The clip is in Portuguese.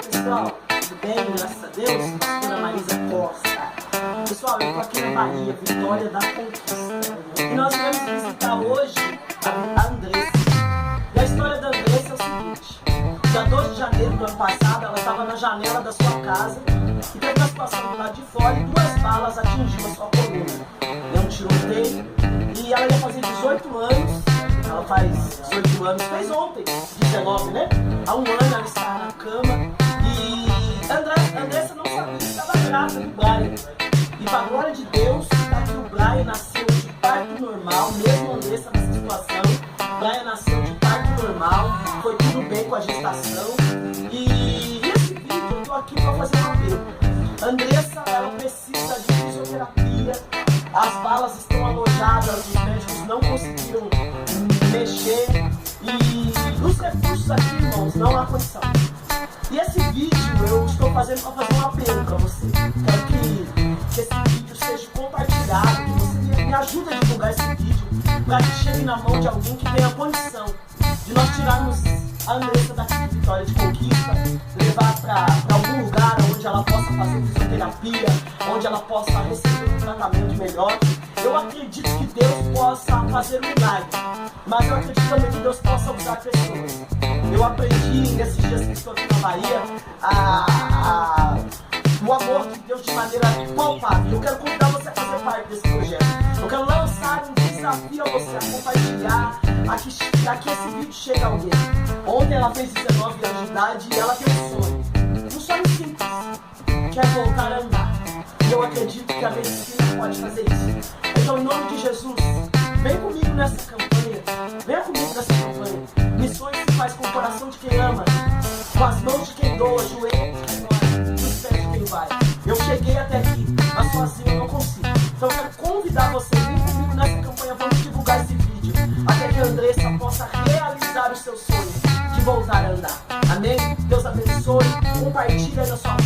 pessoal, tudo bem? Graças a Deus, pastora Marisa Costa. Pessoal, eu tô aqui na Bahia, Vitória da Conquista. E nós vamos visitar hoje a Andressa. E a história da Andressa é o seguinte: dia 12 de janeiro do ano passado, ela estava na janela da sua casa e teve uma situação do lado de fora e 2 balas atingiram a sua coluna. Deu um tiroteio e ela ia fazer 18 anos. Ela faz 18 anos, fez ontem, 19, né? Há um ano ela está na cama e Andressa não sabia que estava grávida do Brian. E para a glória de Deus, tá que o Brian nasceu de parto normal, mesmo Andressa nessa situação. Brian nasceu de parto normal, foi tudo bem com a gestação. E esse vídeo eu tô aqui para fazer um apelo. Andressa, ela precisa de fisioterapia, as balas estão alojadas, os médicos não conseguiram mexer e os recursos aqui, irmãos, não há condição. E esse vídeo eu estou fazendo para fazer um apelo para você. Quero que esse vídeo seja compartilhado, que você me ajude a divulgar esse vídeo para que chegue na mão de alguém que tenha condição de nós tirarmos a Andressa daqui de Vitória de Conquista, levar para algum lugar onde ela possa fazer fisioterapia, onde ela possa receber um tratamento melhor. Eu acredito que Deus possa fazer um milagre, mas eu acredito também que Deus possa usar pessoas. Eu aprendi nesses dias que estou aqui na Bahia o amor de Deus de maneira palpável. Eu quero convidar você a fazer parte desse projeto. Eu quero lançar um desafio a você a compartilhar, a que esse vídeo chegue a alguém. Ontem ela fez 19 anos de idade e ela tem um sonho simples, que é voltar a andar. E eu acredito que a medicina pode fazer isso. Então, em nome de Jesus, vem comigo nessa campanha. Venha comigo nessa campanha. Missões se faz com o coração de quem ama, com as mãos de quem doa, joelhos de quem ora, nos pés de quem vai. Eu cheguei até aqui, mas sozinho eu não consigo. Então, eu quero convidar você, vem comigo nessa campanha. Vamos divulgar esse vídeo, até que a Andressa possa realizar os seus sonhos de voltar a andar. Amém? Deus abençoe. Compartilha na sua